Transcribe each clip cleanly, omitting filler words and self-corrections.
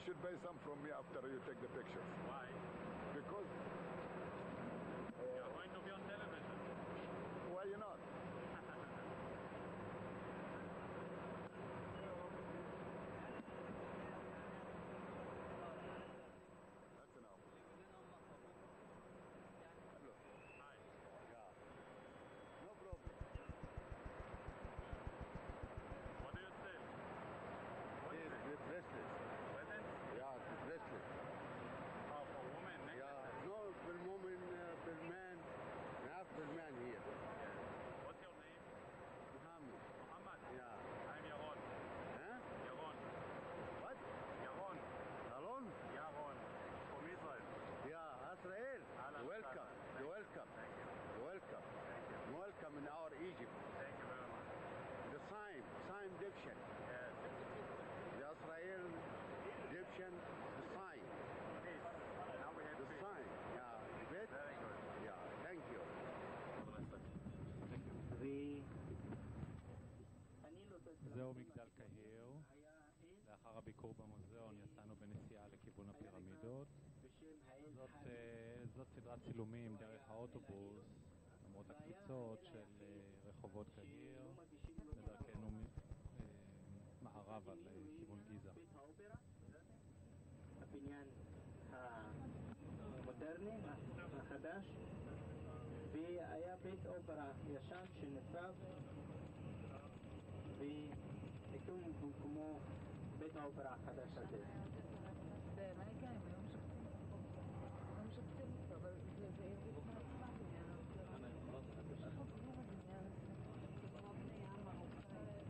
should buy some from me after you take the pictures. Why? Because You're going to be on television. why you not? That's enough. Hello. Hi. Yeah. No problem. What do you sell? What Yes, is it? the bracelets. Weapons? Yeah, the bracelet. Oh, for women, necklaces? Yeah, no, for woman, for man. We have for man here. What's your name? Muhammad. Muhammad? Yeah. I'm Yaron. Huh? Yaron. What? Yaron. Alone? Yaron. From Israel. Yeah, Israel. Ahlan Welcome. wasahlan. You're welcome. Thank you. You're welcome. Thank you. Welcome in our Egypt. Thank you very much. The sign Egyptian. Yes. The Israel Egyptian, the sign. Peace. Now we have The peace. sign. Yeah. Great? Very good. Yeah, thank you. זהו מגדל קהיר. לאחר הביקור במוזיאון יצאנו בנסיעה לכיוון הפירמידות. זאת סדרת צילומים דרך האוטובוס, למרות הקפיצות של רחובות קהיר, בדרכנו מערבה לכיוון גיזה. הבניין המודרני, החדש, והיה בית אופרה ישן שנשרף והקים במקומו בית האופרה החדש הזה. באמריקה הם לא משפצים אותו, אבל זה יריד מעצמה בניין האופרה. יש חוקרים בבניין הזה, זה כמו בנייה מרוקאית.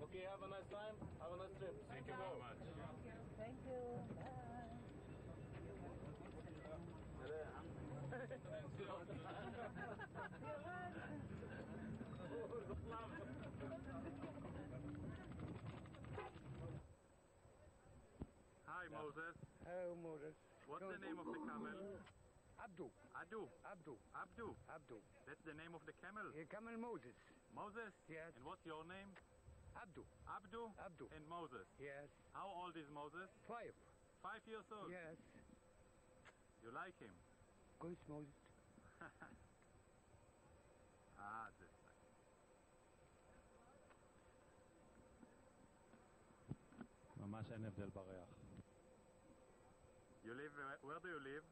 Okay, have a nice time. Have a nice trip. Thank you very much. Thank you. Bye. Hi, Moses. Hello, Moses. What's the name of the camel? Abdu. Adu. Abdu. Abdu. Abdu. That's the name of the camel? Camel Moses. Moses? Yes. And what's your name? Abdu. Abdu? Abdu. And Moses? Yes. How old is Moses? 5. 5 years old? Yes. You like him? Good, Moses. That's it. ממש אין הבדל בריח. You live, where do you live?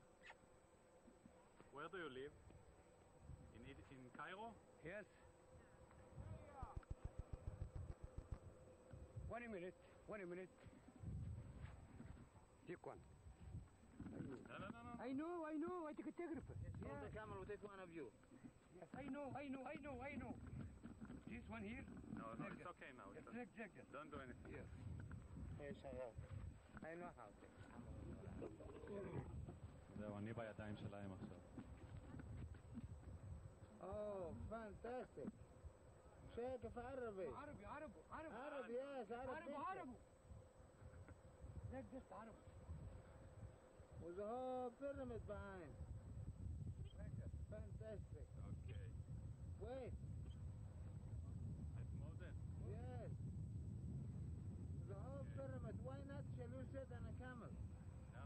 Where do you live? In Cairo? Yes. 1 minute. 1 minute. Take one. No. I know. I take a photograph. Hold the camera, we'll take one of you. Yes, I know. This one here. No, it's okay now. It's okay. Check. Don't do anything. Yes. I know how to. זהו, אני בידיים שלהם עכשיו. Oh, fantastic. شايف عربي. عربي, yes, Arabic. Like this, Arab. With the whole pyramid behind. Fantastic. Okay. Wait, That's Moses. yes. The whole pyramid. Why not shall you sit on a camel? No.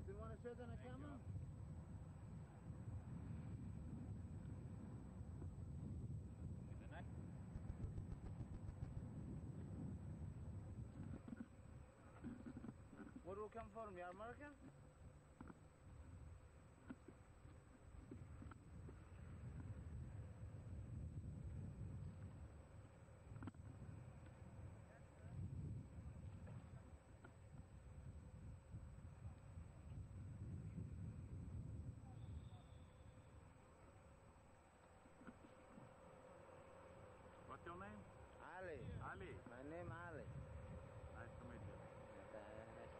Do you want to sit on a camel? Is it nice? Where do you come from? You're American? What's your name? Ali. Ali. My name Ali. Nice to meet you. Nice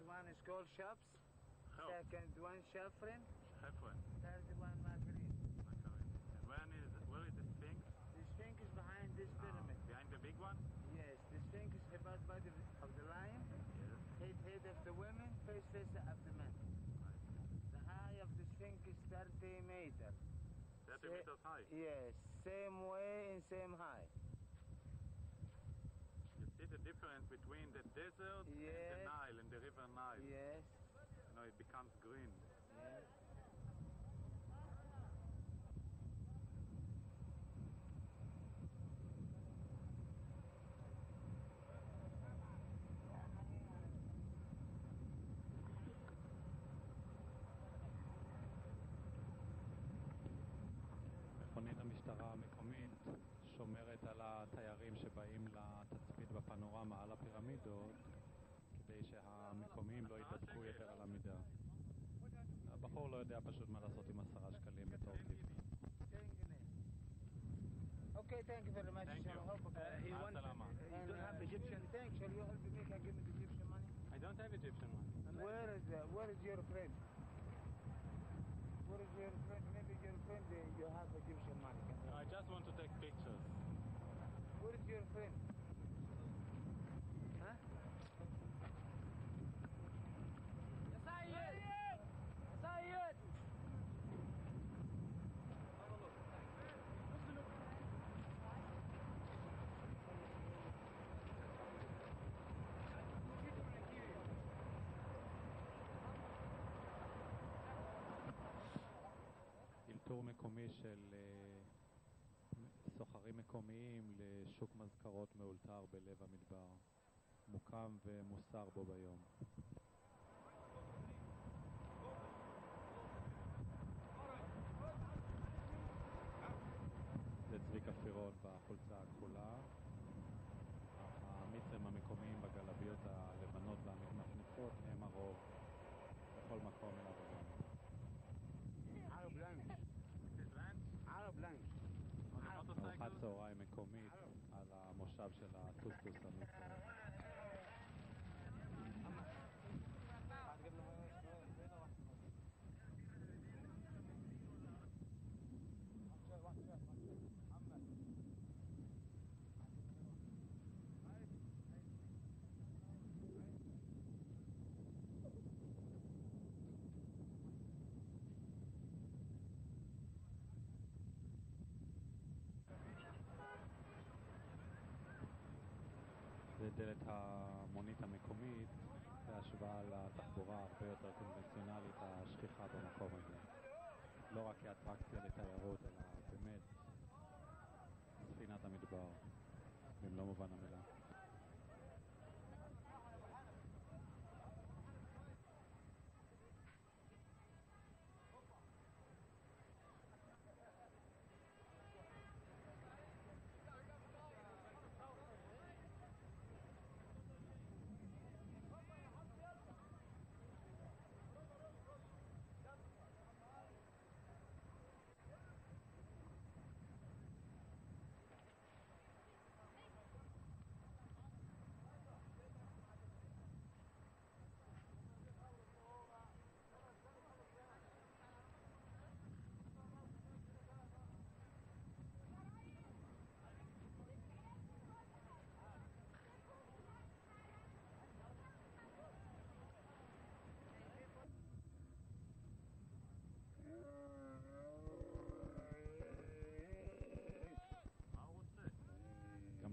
one is called Shaps. Help. Second one Shafrin. Hefren. Third one Margarin. And where is the Sphinx? The Sphinx is behind this pyramid. Behind the big one? Yes, the Sphinx is about body of the lion, Yes. head of the women, face of the men. The height of the Sphinx is 30 meters. 30 meters high. Yes, same way and same height. You see the difference between the desert and the Yes. Nile and the river Nile. Yes, You know, it becomes green. yes. מכונית המשטרה המקומית שומרת על התיירים שבאים לתצפית בפנורמה על הפירמידות כדי שהמקומיים לא ידבקו יתר על המידה. הבחור לא יודע פשוט מה לעשות עם 10 שקלים בתור טיפ. Okay, thank you very much. Thank you. He מה wants. הסלמה? You don't have Egyptian. Thanks. Shall you help me? Can give me the Egyptian money? I don't have Egyptian money. Where is your friend? Where is your friend? Maybe your friend you have Egyptian money. I just want to take pictures. Where is your friend? Huh? אלתור מקומי של סוחרים מקומיים לשוק מזכרות מאולתר בלב המדבר, מוקם ומוסר בו ביום. זה צביקה פירון בחולצה הכחולה. המצרים המקומיים בגלביות הלבנות והמתנפנפות הם הרוב בכל מקום אליו הגענו. Arab lunch. Arab lunch. ארוחת צהריים מקומית על המושב של הטוסטוס המצרי. זה דלת המונית המקומית בהשוואה לתחבורה הרבה יותר קונבנציונלית השכיחה במקום הזה. לא רק כאטרקציה לתיירות, אלא באמת ספינת המדבר, במלוא מובן המילה.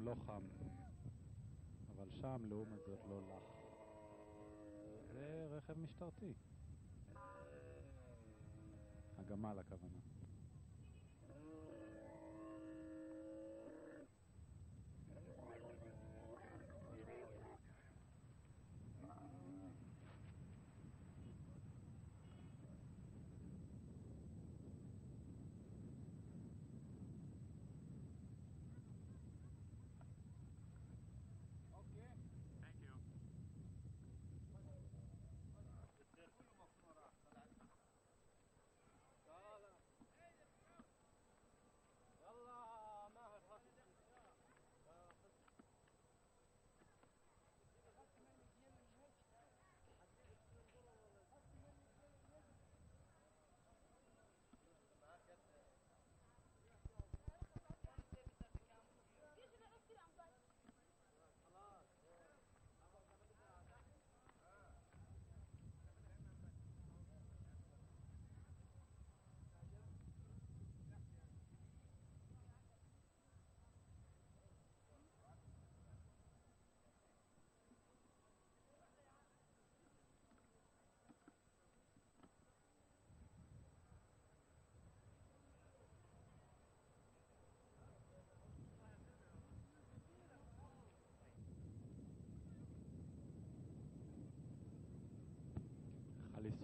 לא חם, אבל שם לעומת זאת לא לח. זה רכב משטרתי. הגמל הכוונה.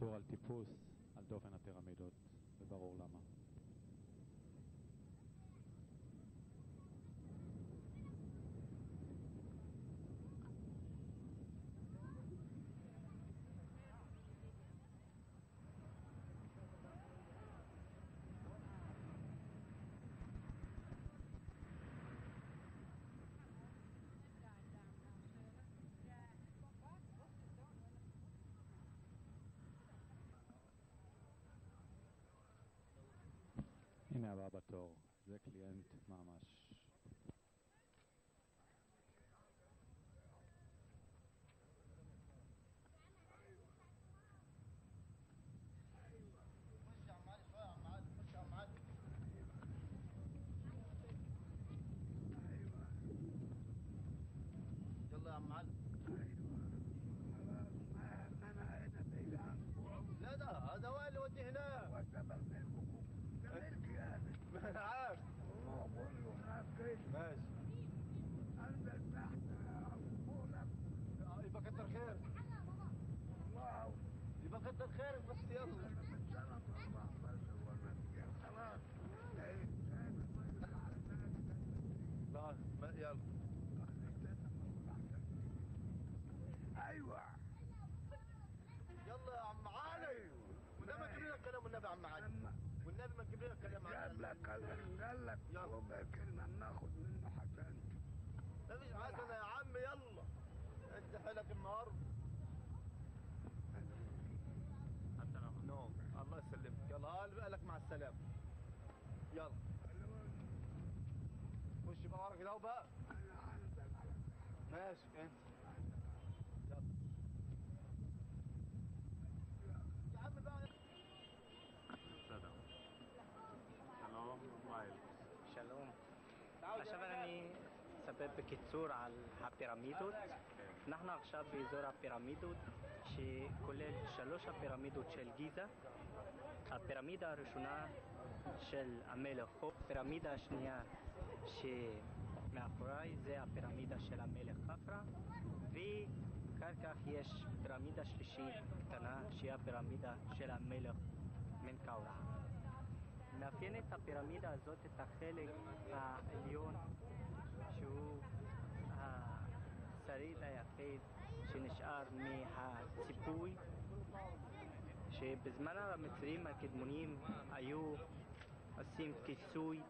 איסור על טיפוס על דופן הפירמידות, וברור למה. הנה הבא בתור, זה קליינט ממש. يلا يا عم علي. لا ده هذا هو اللي ودي هناك. انا عارف. ماشي. انزل تحت عقولك. يبقى كتر خيرك. واو. يبقى كتر خيرك بس يلا. خلاص. لا يلا. ايوه. يلا يا عم علي. والنبي تجيب لنا كلام والنبي يا عم علي. والنبي ما تجيب لنا كلام عن قال لك ربع كلمة ناخد منه حسن. مفيش حسنة يا عم يلا. انت حالك النهارده. حتى لو نوم الله يسلمك. يلا قال بقى لك مع السلامة. يلا. خش بقى ورا كده بقى. ماشي انت. يلا. يا عم بقى. בסדר. שלום, וייל. שלום. עכשיו אני אספר בקיצור על הפירמידות. אנחנו עכשיו באזור הפירמידות שכולל 3 הפירמידות של גיזה. הפירמידה הראשונה של המלך חופ, הפירמידה השנייה שמאחוריי זה הפירמידה של המלך חפרה, ואחר כך יש פירמידה שלישית קטנה שהיא הפירמידה של המלך מנקאורה. מאפיינת הפירמידה הזאת את החלק העליון שהוא השריד היחיד שנשאר מהציפוי, שבזמן המצרים הקדמונים היו עושים כיסוי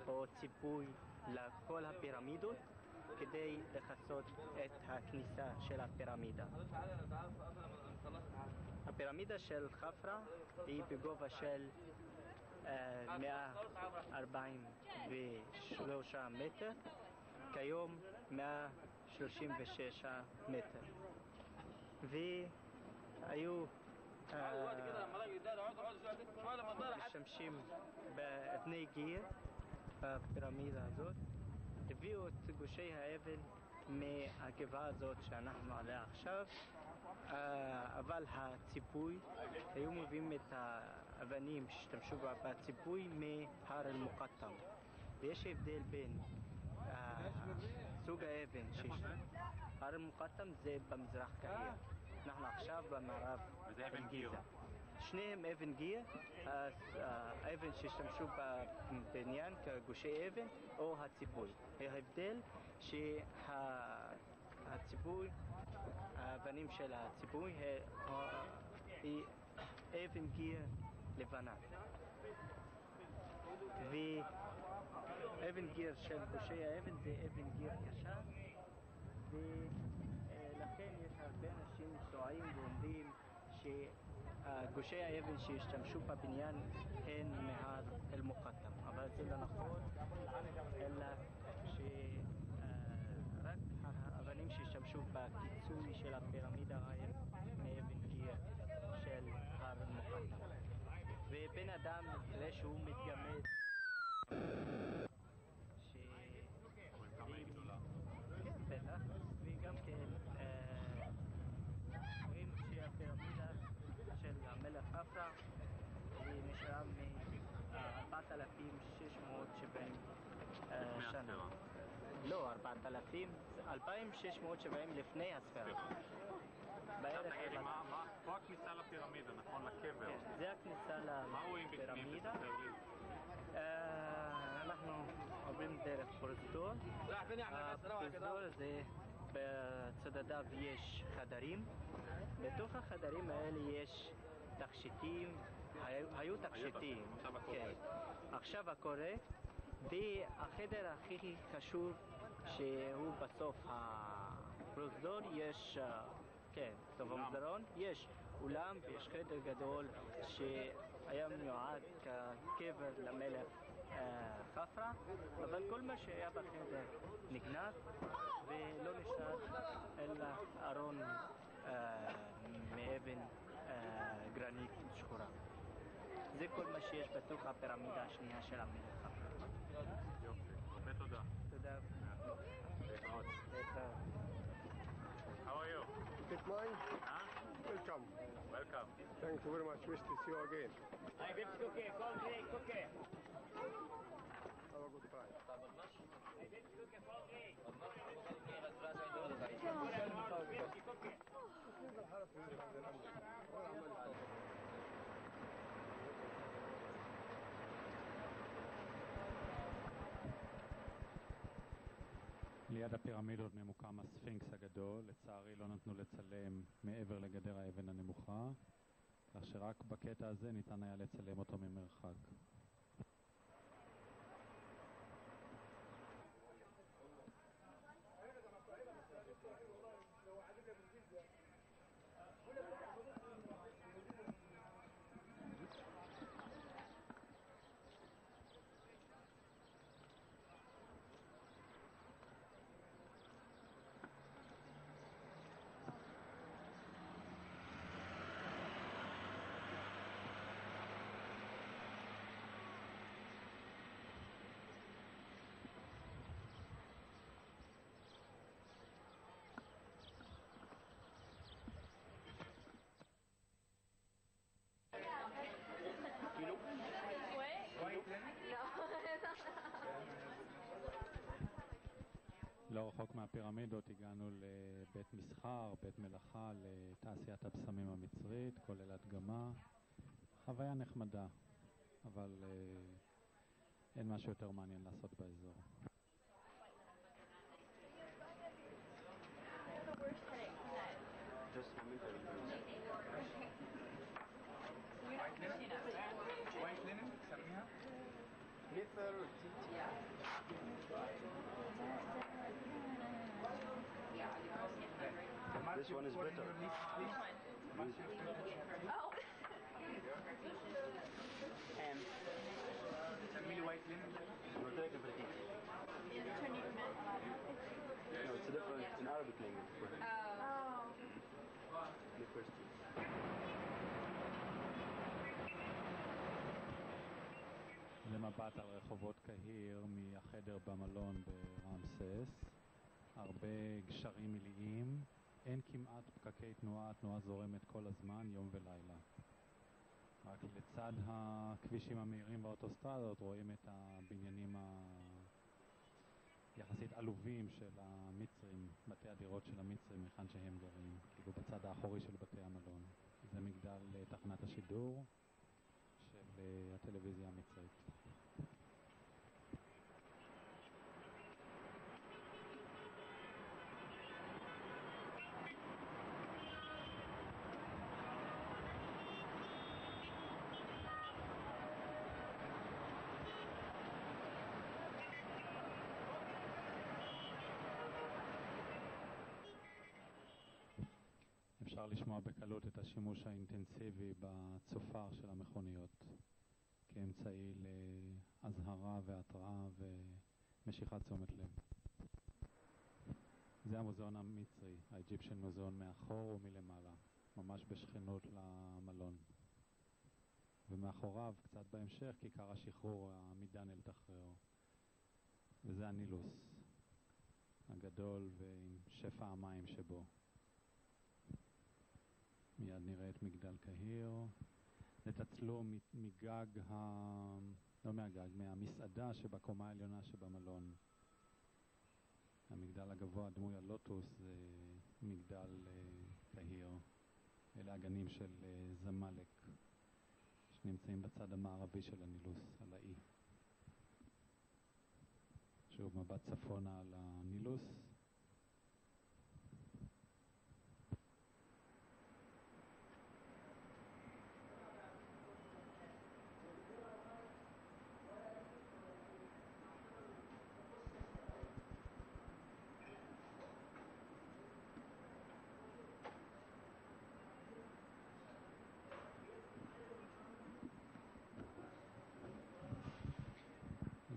או ציפוי לכל הפירמידות כדי לכסות את הכניסה של הפירמידה. הפירמידה של חפרה היא בגובה של 143 מטר, כיום 136 מטר. והיו משתמשים באבני גיר בפירמידה הזאת. הביאו את גושי האבן מהגבעה הזאת שאנחנו עליה עכשיו, אבל הציפוי, היו מביאים את האבנים שהשתמשו בציפוי מהר אל-מוקטם. ויש הבדל בין סוג האבן הר אל-מוקטם זה במזרח קהיר, אנחנו עכשיו במערב גיזה. שניהם אבן גיר, האבן שהשתמשו בבניין כגושי אבן או הציפוי. ההבדל שהציפוי, האבנים של הציפוי היא אבן גיר לבנה, ואבן גיר של גושי האבן זה אבן גיר קשה, ולכן יש הרבה אנשים טועים ואומרים שגושי האבן שהשתמשו בבניין הן מהר אל-מוקטם, אבל זה לא נכון, אלא שרק האבנים שהשתמשו בקיצוי של הפירמידה הם מאבן גיר של הר אל-מוקטם. ובן אדם נראה שהוא מתגמד כמה היא גדולה. כן, בטח, וגם כן רואים שהפירמידה של המלך חפרה היא נשארה מ-4,670 שנה. לא, 4,670 לפני הספירה. בערך... תגיד לי, פה הכניסה לפירמידה, נכון? לקבר. כן, זה הכניסה מה רואים בפנים? לפירמידה. תספר לי. אנחנו עוברים דרך פרוזדור. הפרוזדור זה בצדדיו יש חדרים. בתוך החדרים האלה יש תכשיטים, היו תכשיטים. עכשיו הקורא. כן. עכשיו הקורא. והחדר הכי חשוב שהוא בסוף הפרוזדור יש, כן, בסוף המסדרון יש אולם ויש חדר גדול שהיה מיועד כקבר למלך חפרה, אבל כל מה שהיה בחדר נגנב ולא נשאר אלא ארון מאבן גרנית שחורה. זה כל מה שיש בתוך הפירמידה השנייה של המלך חפרה. יופי, הרבה תודה. תודה. להתראות. להתראות. How are you? Take mine. Huh? Welcome. Welcome. Thank you very much. Wish to see you again. I get cookie, cookie, cookie. Have a good time. ליד הפירמידות ממוקם הספינקס הגדול. לצערי לא נתנו לצלם מעבר לגדר האבן הנמוכה, כך שרק בקטע הזה ניתן היה לצלם אותו ממרחק. לא רחוק מהפירמידות הגענו לבית מסחר, בית מלאכה, לתעשיית הבשמים המצרית, כולל הדגמה. חוויה נחמדה, אבל אין משהו יותר מעניין לעשות באזור. White linen, تسميها؟ This one is better. And تسمي لي white linen. Nortelijke verdiep. No, it's a different in Arabic language. The first two. זה מבט על רחובות קהיר מהחדר במלון ברמסס. הרבה גשרים מיליים, אין כמעט פקקי תנועה, התנועה זורמת כל הזמן, יום ולילה. רק לצד הכבישים המהירים והאוטוסטרדות רואים את הבניינים היחסית עלובים של המצרים, בתי הדירות של המצרים, מכאן שהם גרים, כאילו בצד האחורי של בתי המלון. זה מגדל תחנת השידור של הטלוויזיה המצרית. אפשר לשמוע בקלות את השימוש האינטנסיבי בצופר של המכוניות כאמצעי להזהרה והתראה ומשיכת תשומת לב. זה המוזיאון המצרי, האג'יפשן מוזיאון מאחור ומלמעלה, ממש בשכנות למלון. ומאחוריו, קצת בהמשך, כיכר השחרור המידן אל תחריר. וזה הנילוס הגדול ועם שפע המים שבו. מיד נראה את מגדל קהיר. נתצלו מגג, לא מהגג, מהמסעדה שבקומה העליונה שבמלון. המגדל הגבוה דמוי הלוטוס זה מגדל קהיר. אלה הגנים של זמלק, שנמצאים בצד המערבי של הנילוס, על האי. שוב מבט צפונה על הנילוס.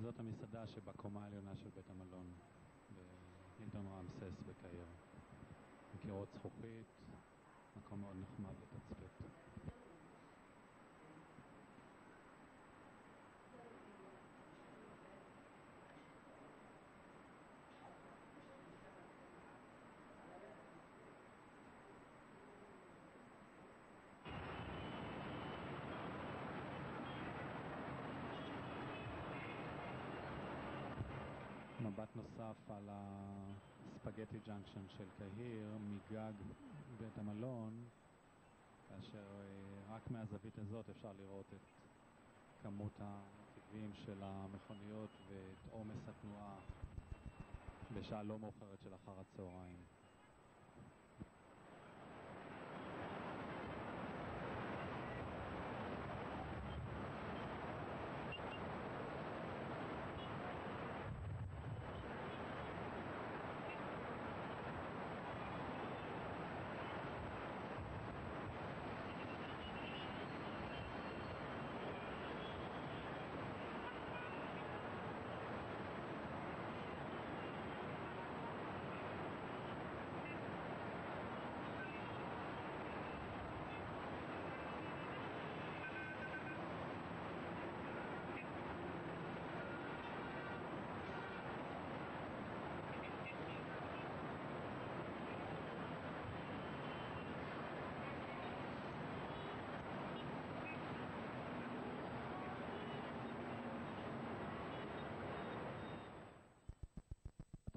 זאת המסעדה שבקומה העליונה של בית המלון בהילטון רמסס בקהיר. קירות זכוכית, מקום מאוד נחמד לתצפת. מבט נוסף על הספגטי ג'אנקשן של קהיר מגג בית המלון, כאשר רק מהזווית הזאת אפשר לראות את כמות הנתיבים של המכוניות ואת עומס התנועה בשעה לא מאוחרת של אחר הצהריים.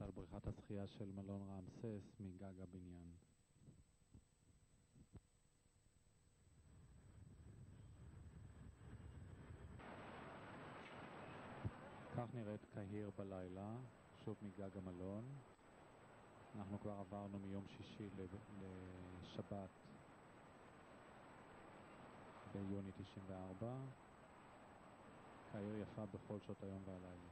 על בריכת השחייה של מלון רמסס מגג הבניין. כך נראית קהיר בלילה, שוב מגג המלון. אנחנו כבר עברנו מיום שישי לשבת ביוני 94. קהיר יפה בכל שעות היום והלילה.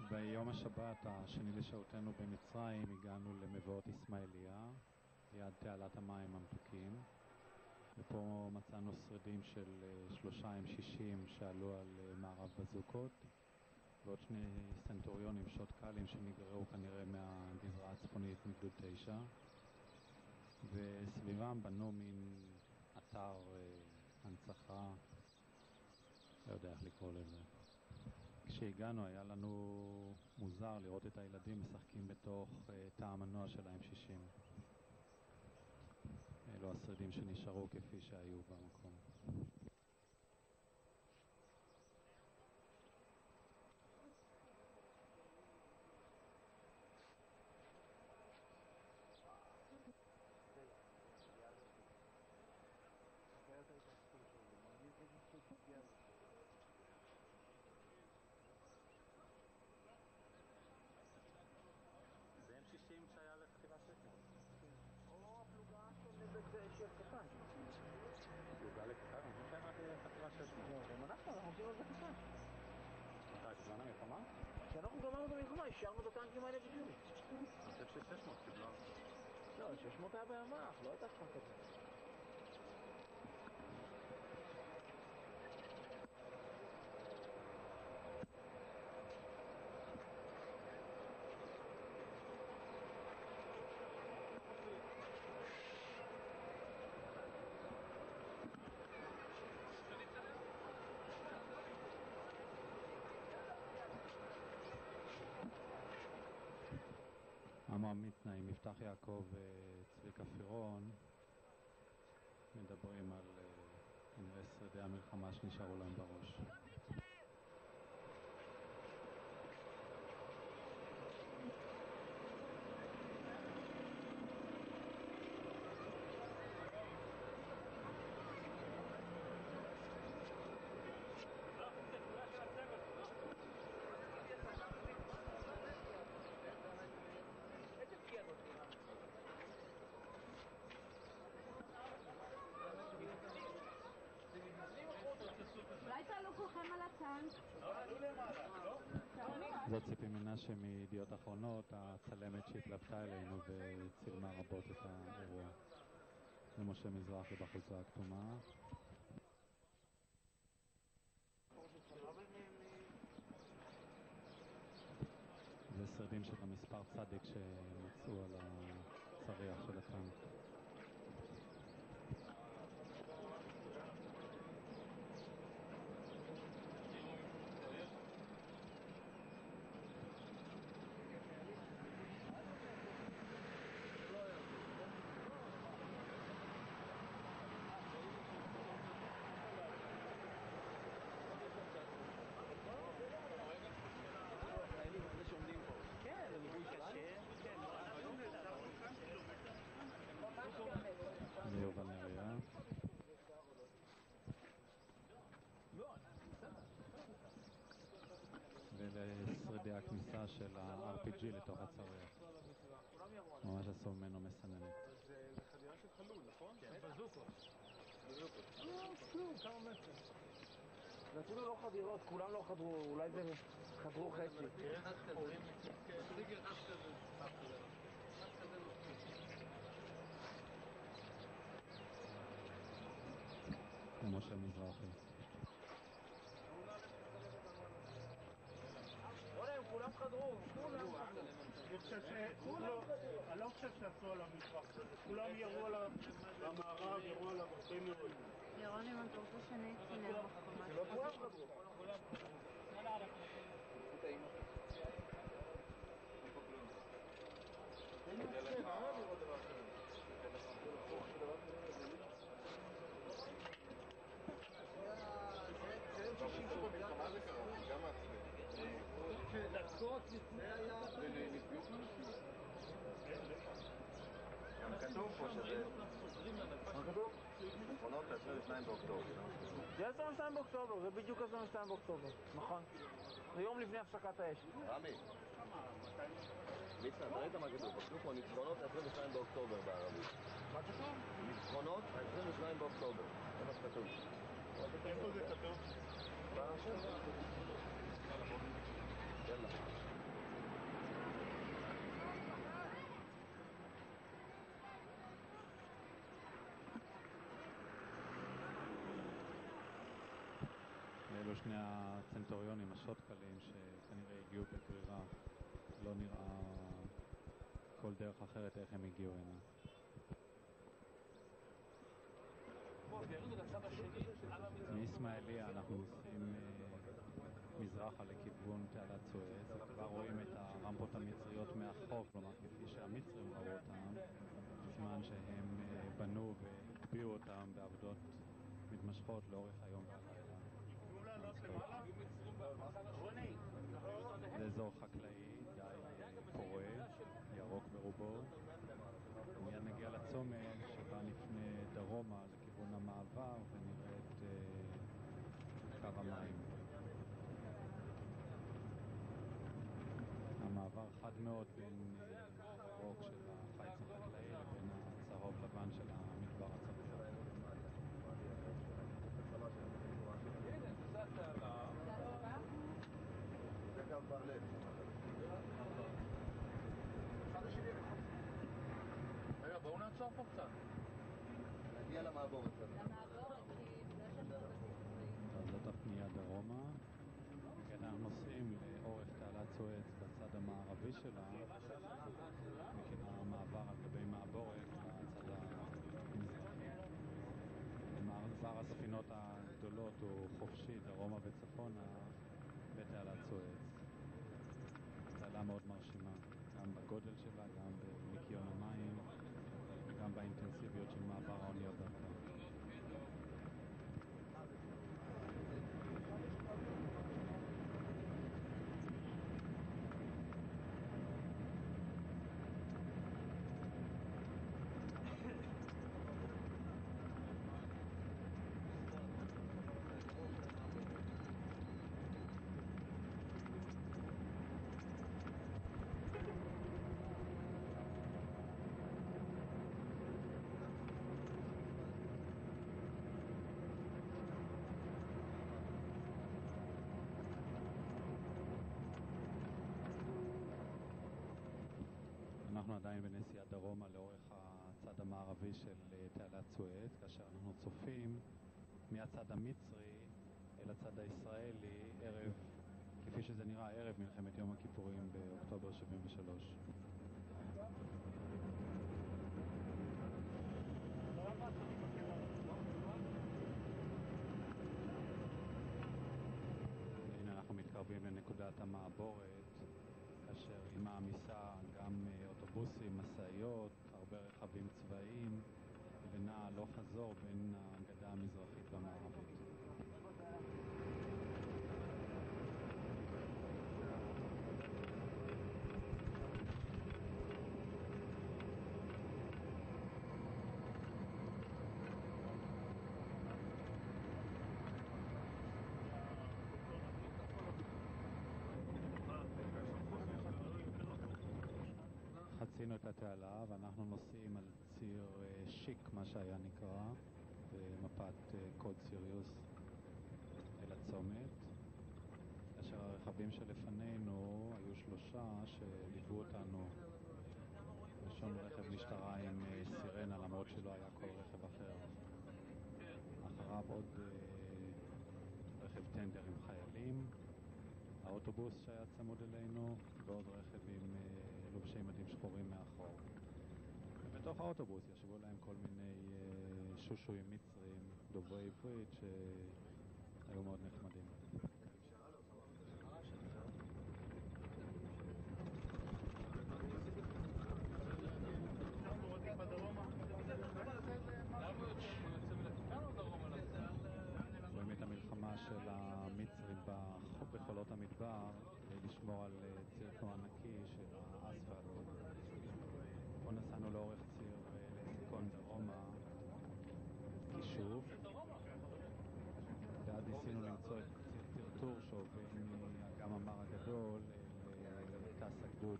ביום השבת השני לשהותנו במצרים הגענו למבואות אסמאעיליה, ליד תעלת המים המתוקים, ופה מצאנו שרידים של 3 M60 שעלו על מערב בזוקות, ועוד 2 סנטוריונים שוטקלים שנגרעו כנראה מהגזרה הצפונית מגדוד 9, וסביבם בנו מין אתר הנצחה, לא יודע איך לקרוא לזה. כשהגענו היה לנו מוזר לראות את הילדים משחקים בתוך תא המנוע של ה-M60. אלו השרידים שנשארו כפי שהיו במקום. השארנו את הטנקים האלה בדיוק. אני חושב ש-600 קיבלה. לא, 600 היה בימ"ח, לא הייתה לך כזה. עמרם מצנע עם יפתח יעקב וצביקה פירון מדברים על כנראה שרידי המלחמה שנשארו להם בראש. אולי תעלו כולכם על הטנק? זאת ציפי מנשה מידיעות אחרונות, הצלמת שהתלוותה אלינו וצילמה רבות את האירוע. זה משה מזרחי בחולצה הכתומה. זה שרידים של המספר צדיק שמצאו על הצריח של הטנק. יובל נריה. ולשרידי הכניסה של ה-RPG לתוך הצריח. ממש עשו ממנו מסננת. זה חדירה של חלול, נכון? כן. בזוקות. כלום, כמה מטר. זה אפילו לא חדירות, כולם לא חדרו, אולי זה חדרו חצי. מספיק אחד כזה. מספיק אחד כזה. ומשה מזרחי. וואלה, הם כולם חדרו, כולם. אני לא חושב שעשו עליו מטווח כזה. כולם ירו עליו במערב, ירו עליו הרבה מאוד. ירון, אם אתה רוצה שאני אצלם לך משהו. לא כולם חדרו. דקות לפני היה... גם כתוב פה שזה... מה כתוב? נכונות ל-22 באוקטובר. זה 22 באוקטובר, זה בדיוק 22 באוקטובר, נכון. זה יום לפני הפסקת האש. רמי, מצנע, אתה ראית מה כתוב? כתוב פה ניצחונות ל-22 באוקטובר בערבית. מה כתוב? ניצחונות ל-22 באוקטובר. זה מה שכתוב. איפה זה כתוב? בשם. יאללה. אלו שני הצנטוריונים השוטקלים שכנראה הגיעו בגרירה. לא נראה כל דרך אחרת איך הם הגיעו הנה. מאיסמעיליה אנחנו נוסעים מזרחה לכיוון תעלת סואץ, וכבר רואים את הרמפות המצריות מאחור, כלומר כפי שהמצרים ראו אותם, בזמן שהם בנו והטביעו אותם בעבודות מתמשכות לאורך היום והלילה. זה אזור חקלאי די פורה, ירוק ברובו. מיד נגיע לצומת שבה נפנה דרומה לכיוון המעבר ונראה את קו המים. המעבר חד מאוד בין הירוק של החיץ החקלאי לבין הצהוב לבן של המדבר הצפיח. זה קו בר לב. לעצור פה קצת. נגיע למעבורת. למעבורת, כי בגלל שאנחנו אז זאת הפנייה דרומה. כן, אנחנו נוסעים לאורך תעלת סואץ בצד המערבי שלה, מכירה המעבר על גבי מעבורת בצד המזרחי. מעבר הספינות הגדולות הוא חופשי דרומה וצפונה בתעלת סואץ. תעלה מאוד מרשימה, גם בגודל שלה, גם בניקיון המים וגם באינטנסיביות של מעבר האוניות דרכה. אנחנו עדיין בנסיעה דרומה לאורך הצד המערבי של תעלת סואץ, כאשר אנחנו צופים מהצד המצרי אל הצד הישראלי ערב, כפי שזה נראה, ערב מלחמת יום הכיפורים באוקטובר 73. והנה אנחנו מתקרבים לנקודת המעבורת, כאשר היא מעמיסה גם אוטובוסים, מסעיות, הרבה רכבים צבאיים, ונע לא חזור בין הגדה המזרחית והמערבית. חצינו את התעלה ואנחנו נוסעים על ציר שיק, מה שהיה נקרא במפת קוד סיריוס, אל הצומת, כאשר הרכבים שלפנינו היו 3 שליוו אותנו. ראשון רכב משטרה עם סירנה, למרות שלא היה כל רכב אחר. אחריו עוד רכב טנדר עם חיילים, האוטובוס שהיה צמוד אלינו, ועוד רכב עם לובשי מדים שחורים מאחור. ובתוך האוטובוס ישבו להם כל מיני שושויים מצרים דוברי עברית שהיו מאוד נחמדים. רואים את המלחמה של המצרים בחולות המדבר כדי לשמור על ציר תנועה נקי של האספלט. פה נסענו לאורך ציר לסיקון דרומה, יישוב, ועד ניסינו למצוא את ציר טרטור שהוביל מאגם המר הגדול לטס הגדוד,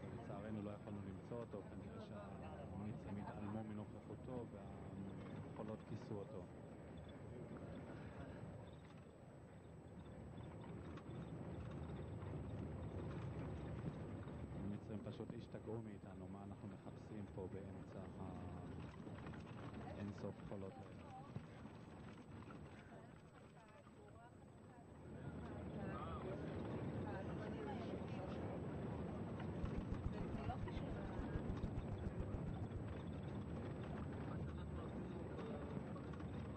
ולצערנו לא יכולנו למצוא אותו. כנראה שהמצרים התעלמו מנוכחותו והחולות כיסו אותו. המצרים פשוט השתגעו מאיתנו, מה אנחנו מחפשים פה באמצע האינסוף חולות האלה.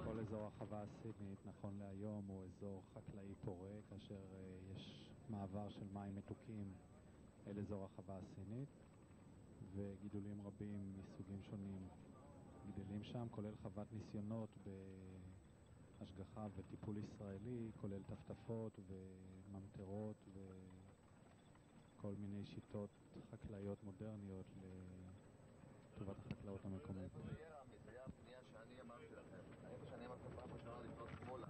כל אזור החווה הסינית נכון להיום הוא אזור חקלאי פורה, כאשר יש מעבר של מים מתוקים אל אזור החווה הסינית, וגידולים רבים מסוגים שונים גדלים שם, כולל חוות ניסיונות בהשגחה וטיפול ישראלי, כולל טפטפות וממטרות וכל מיני שיטות חקלאיות מודרניות לטובת החקלאות המקומית. זה היה הפנייה שאני אמרתי לכם, איפה שאני אמרתי פעם ראשונה לפנות שמאלה.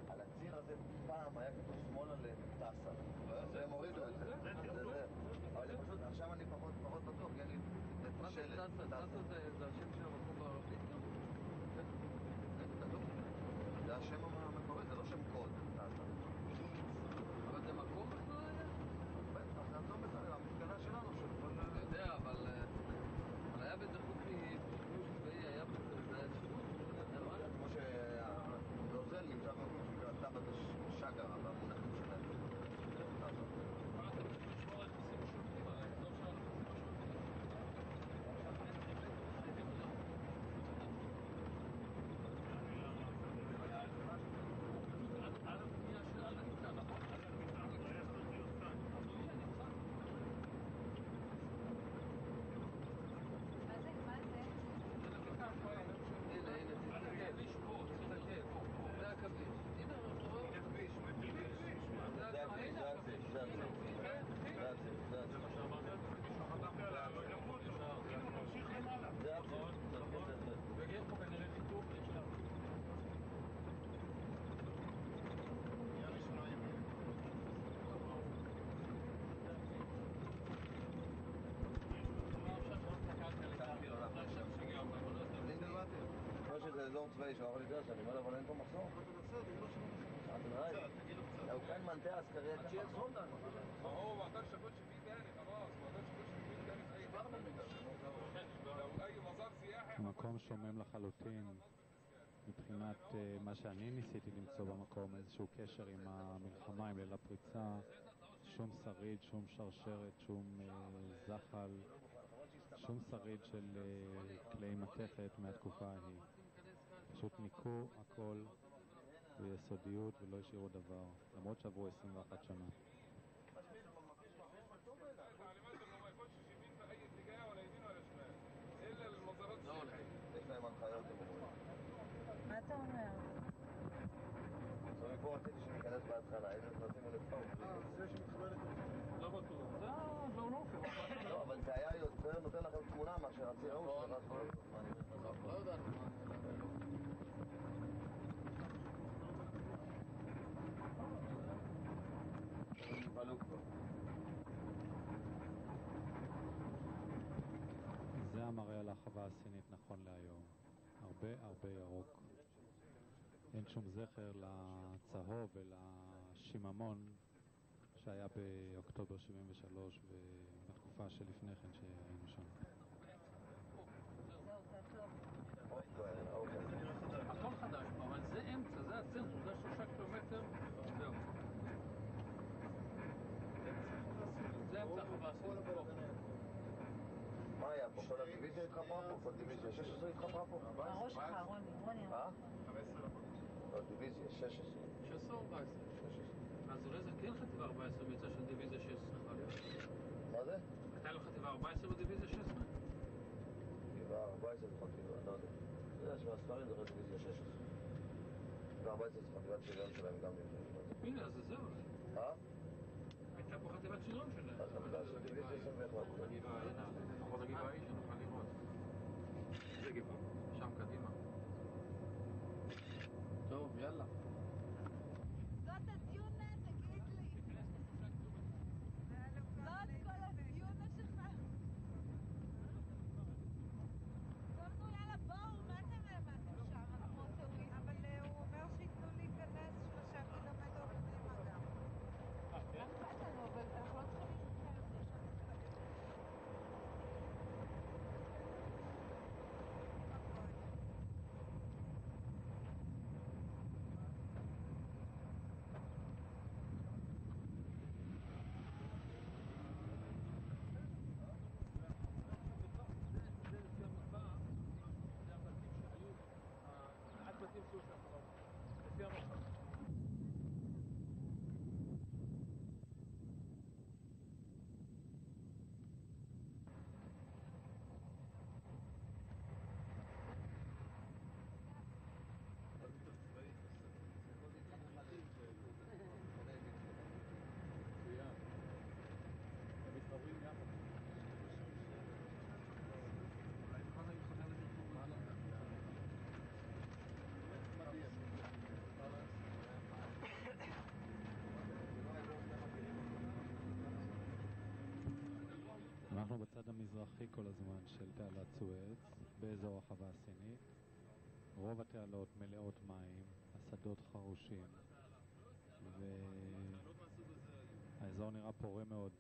על הציר הזה פעם היה כתוב שמאלה לטסה, והם הורידו את זה. אבל פשוט עכשיו אני פחות בטוח, כי אני... מה זה טסה? טסה זה השם של המקום בערבית? זה השם המקורי, זה לא שם קוד, טסה. אבל זה מקום בכלל היה? בטח, זה המפקדה שלנו. אני יודע, אבל... צבאי שאוכל לי דרש, אני אומר לו, אבל אין פה מחסור. لو كان منطقة عسكرية كان محصول ده ما هو ما اقدرش اخش فيه تاني خلاص ما اقدرش اخش فيه تاني في اي حته لو اي مزار سياحي המקום שומם לחלוטין מבחינת מה שאני ניסיתי למצוא במקום, איזשהו קשר עם המלחמה, עם ליל הפריצה, שום שריד, שום שרשרת, שום זחל, שום שריד של כלי מתכת מהתקופה ההיא. פשוט ניקו הכל ביסודיות ולא השאירו דבר, למרות שעברו 21 שנה. יש להם הנחיות. מה אתה אומר? מפה רציתי שניכנס בהתחלה, היינו נותנים לפעול. לא בטוח. זה לא אופן. לא, אבל זה היה יותר נותן לכם תמונה מאשר הציר ההוא של רז בולטות. לא יודענו זה המראה על החווה הסינית נכון להיום. הרבה ירוק. אין שום זכר לצהוב ולשיממון שהיה באוקטובר 73 ובתקופה שלפני כן שהיינו שם. הכל חדש, אבל זה אמצע, זה הצנטר, זה 3 קילומטר, זהו. זה אמצע החווה הסינית. מה היה פה? כל הדיוויזיה התחפרה פה? כל דיוויזיה 16 התחפרה פה? הראש שלך, רוני. לא, דיוויזיה 16. 16 או 14? 16. אז אולי זה כן חטיבה 14 מצד של דיוויזיה 16. מה זה? הייתה לו חטיבה 14 בדיוויזיה 16? חטיבה 14 זה חטיבה, לא יודע. אתה יודע שבספרים זה רק דיוויזיה 16. חטיבה 14 זה חטיבת שריון שלהם גם לפני. הנה, אז זה זהו. הייתה פה חטיבת שריון שלהם. אז חטיבה של דיוויזיה 21. הגבעה, הנה, לפחות הגבעה היא שנוכל לראות. זה גבעה, שם קדימה. טוב, יאללה. זאת הציונה, תגיד לי. זאת כל הציונה שלך. אמרנו, יאללה, בואו, מה אתם למדתם שם? כמו טועים. אבל הוא אומר שיתנו להיכנס 3 קילומטר פנימה גם. מה אכפת לנו, אבל אנחנו לא צריכים אנחנו בצד המזרחי כל הזמן של תעלת סואץ, באזור החווה הסינית. רוב התעלות מלאות מים, השדות חרושים, והאזור נראה פורה מאוד.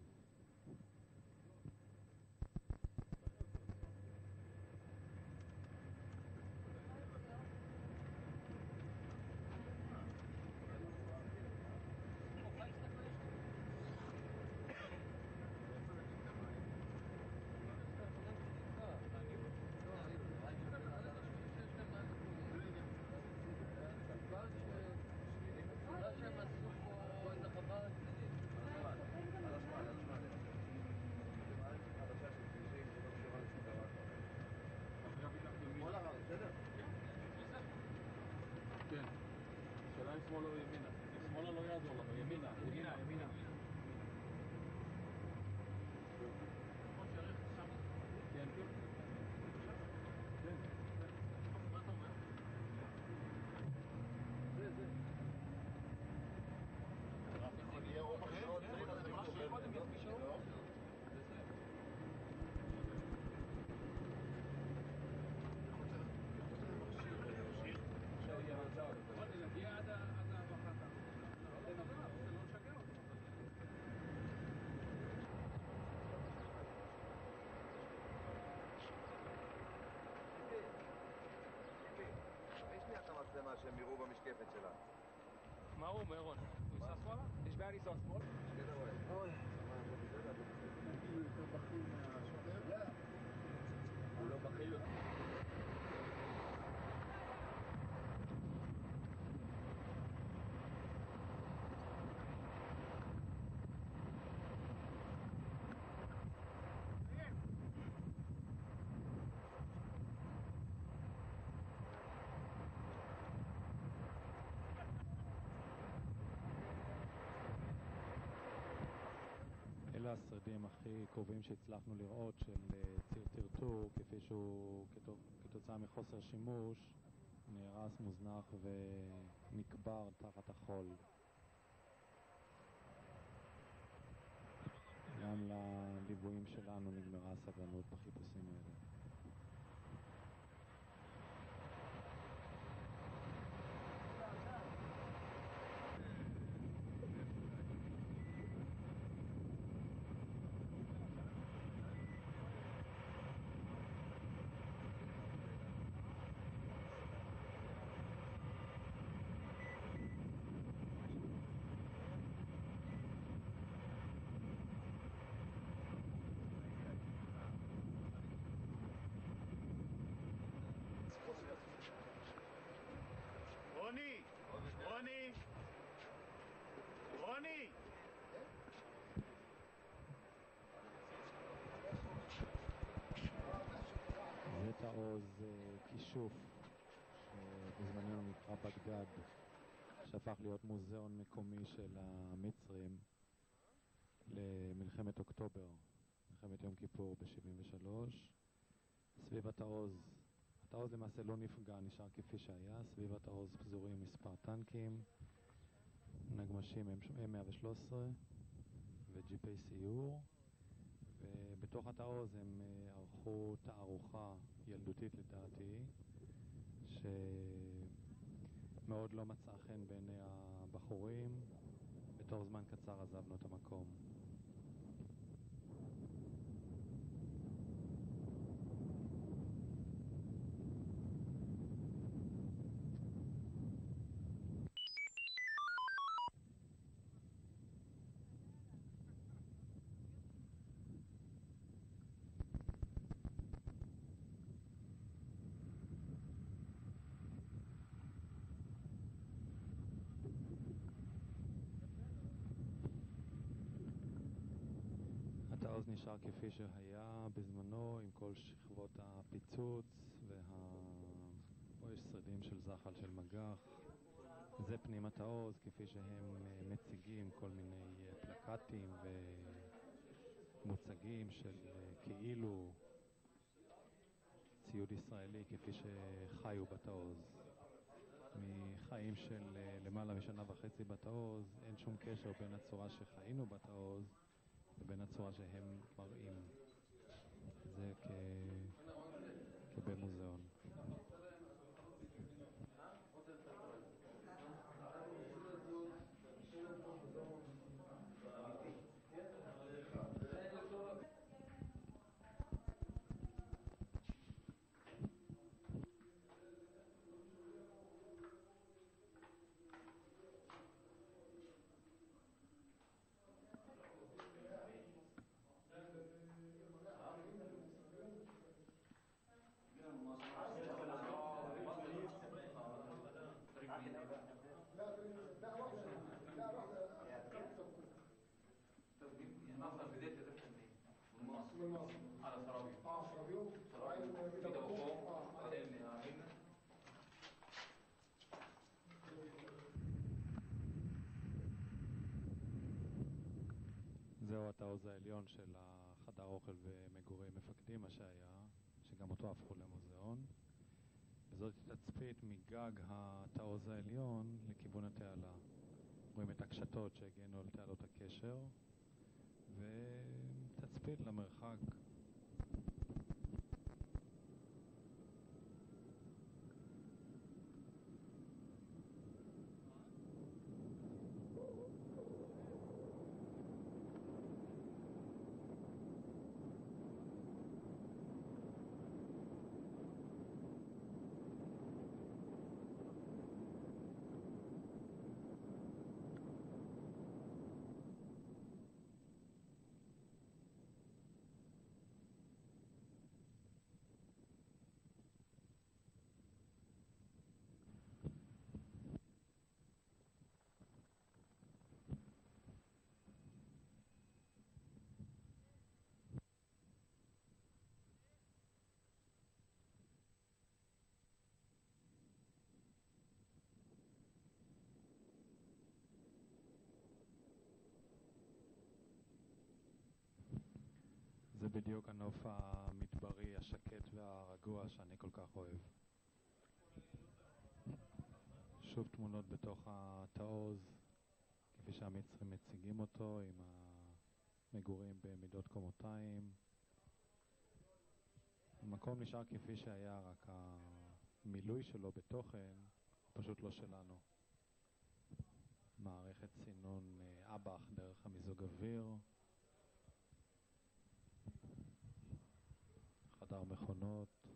כן. שאלה אם שמאלה או ימינה. אם שמאלה לא יעזור לנו. ימינה. כן. מה אתה אומר? זה. יהיה רוב אחרות, זה מה שקודם יפגישו. המשקפת שלה. מה הוא אומר, רון? הוא ייסע שמאלה? יש בעיה לנסוע שמאלה? כן, אבל. אוי. הוא יותר בכיר מהשוטר? הוא לא בכיר. אלה השרידים הכי קרובים שהצלחנו לראות של ציר טרטור, כפי שהוא כתוצאה מחוסר שימוש נהרס, מוזנח ונקבר תחת החול. גם לליוויים שלנו נגמרה הסבלנות בחיפושים האלה. רוני! רוני! רוני! זה תעוז כישוף שבזמננו נקרא בגדד, שהפך להיות מוזיאון מקומי של המצרים למלחמת אוקטובר, מלחמת יום כיפור ב-73. סביב התעוז למעשה לא נפגע, נשאר כפי שהיה. סביב התעוז פזורים מספר טנקים, נגמשים M113 וג'יפי סיור, ובתוך התעוז הם ערכו תערוכה ילדותית לדעתי, שמאוד לא מצאה חן בעיני הבחורים. בתוך זמן קצר עזבנו את המקום. התעוז נשאר כפי שהיה בזמנו, עם כל שכבות הפיצוץ פה יש שרידים של זחל של מגח. זה פנים התעוז כפי שהם מציגים כל מיני פלקטים ומוצגים של כאילו ציוד ישראלי כפי שחיו בתעוז. מחיים של למעלה משנה וחצי בתעוז אין שום קשר בין הצורה שחיינו בתעוז ובין הצורה שהם מראים. זה כבמוזיאון. זהו התעוז העליון של החדר אוכל ומגורי מפקדים, מה שהיה, שגם אותו הפכו למוזיאון. וזאת תצפית מגג התעוז העליון לכיוון התעלה. רואים את הקשתות שהגנו על תעלות הקשר, ותצפית למרחק. בדיוק הנוף המדברי, השקט והרגוע שאני כל כך אוהב. שוב תמונות בתוך התעוז, כפי שהמצרים מציגים אותו, עם המגורים במידות קומותיים. המקום נשאר כפי שהיה, רק המילוי שלו בתוכן פשוט לא שלנו. מערכת סינון אב"ח דרך המיזוג אוויר, חדר מכונות,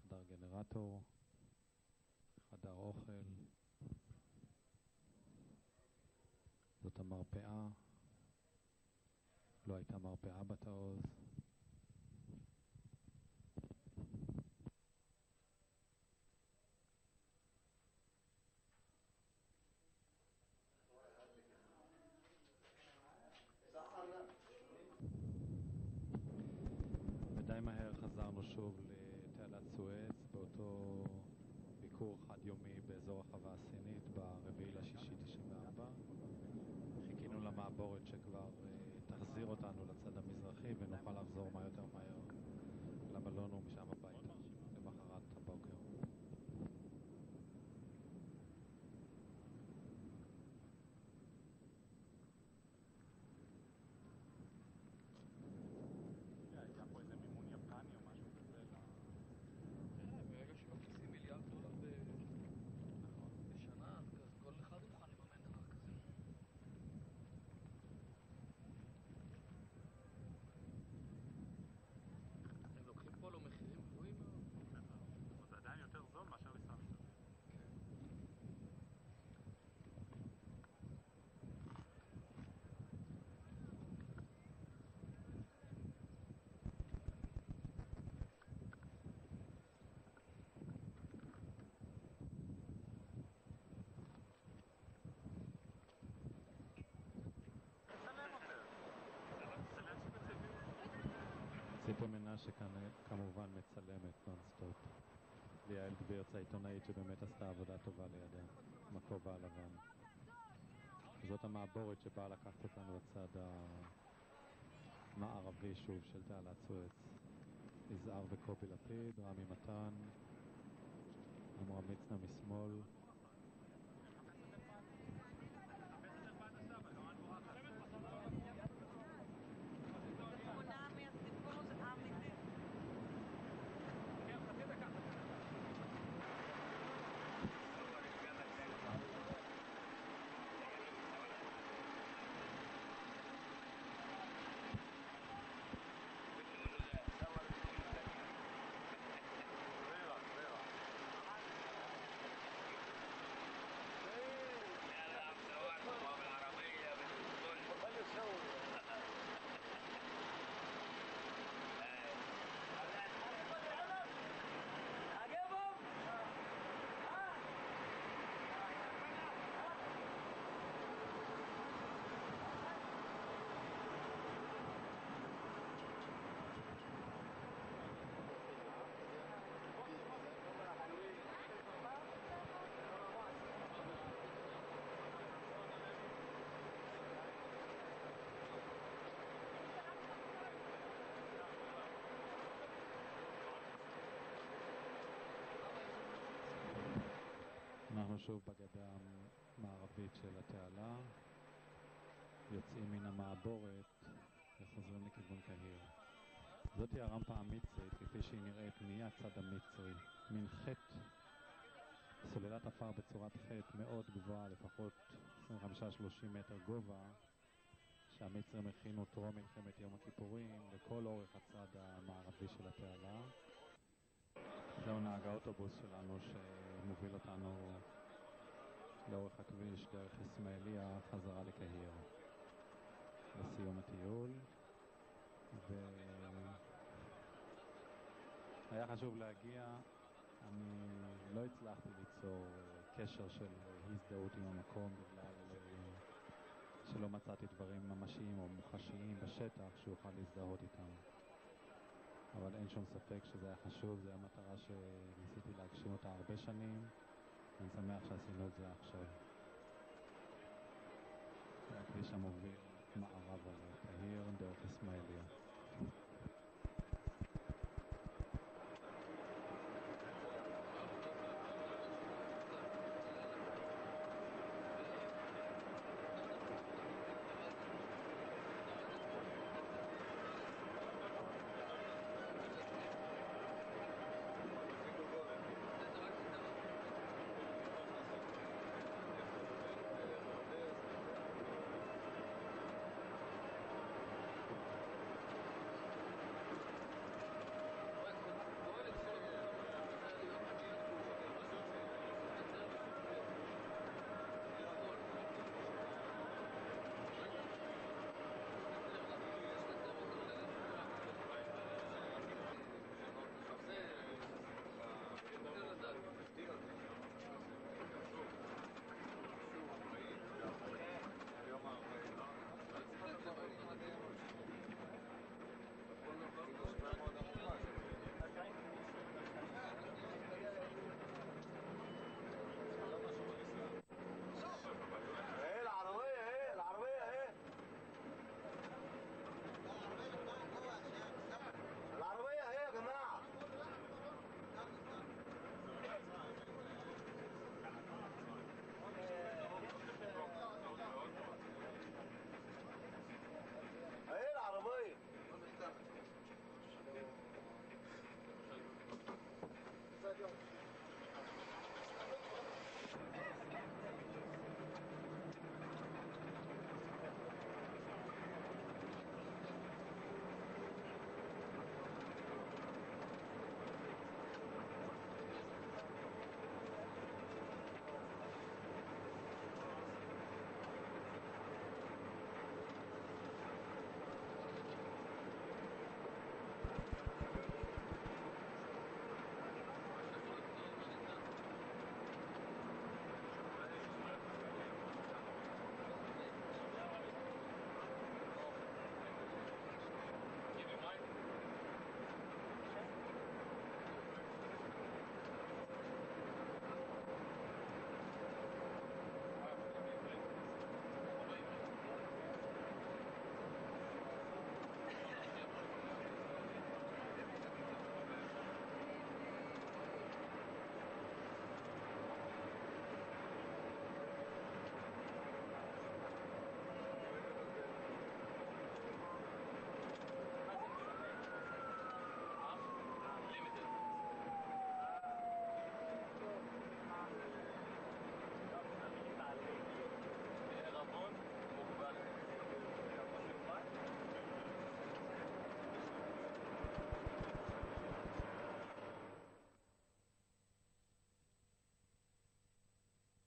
חדר גנרטור, חדר אוכל. זאת המרפאה. לא הייתה מרפאה בתעוז. ודי מהר חזרנו שוב לתעלת סואץ, באותו ביקור חד יומי באזור החווה הסינית ב4.6.94. חיכינו למעבורת שכבר תחזיר אותנו לצד המזרחי ונוכל לחזור מה יותר מהר למלון ומשם הביתה למחרת הבוקר. היה פה איזה מימון יפני או משהו כזה? ברגע שמכניסים $1 מיליארד בשנה, אז כל אחד מוכן לממן דבר כזה. הם לוקחים פה לו מחירים גבוהים מאוד. זה עדיין יותר זול מאשר לנסוע מסביב. ציפי מנשה כמובן מצלמת נונסטופ. ליעל גבירץ העיתונאית שבאמת עשתה עבודה טובה לידה, עם הכובע הלבן. זאת המעבורת שבאה לקחת אותנו לצד המערבי שוב של תעלת סואץ. יזהר וקובי לפיד, רמי מתן, עמרם מצנע משמאל. תמונה מהסיפור האמיתי. אנחנו שוב בגדה המערבית של התעלה, יוצאים מן המעבורת וחוזרים לכיוון קהיר. זאת הרמפה המצרית כפי שהיא נראית מהצד המצרי, מין חטא, סוללת עפר בצורת חטא מאוד גבוהה, לפחות 25-30 מטר גובה, שהמצרים הכינו טרום מלחמת יום הכיפורים לכל אורך הצד המערבי של התעלה. זהו נהג האוטובוס שלנו שמוביל אותנו לאורך הכביש דרך אסמאעיליה חזרה לקהיר לסיום הטיול. והיה חשוב להגיע. אני לא הצלחתי ליצור קשר של הזדהות עם המקום בגלל שלא מצאתי דברים ממשיים או מוחשיים בשטח שאוכל להזדהות איתם. אבל אין שום ספק שזה היה חשוב, זו המטרה שניסיתי להגשים אותה הרבה שנים, ואני שמח שעשינו את זה עכשיו. זה הכביש המוביל מערב על קהיר דרך אסמאעיליה.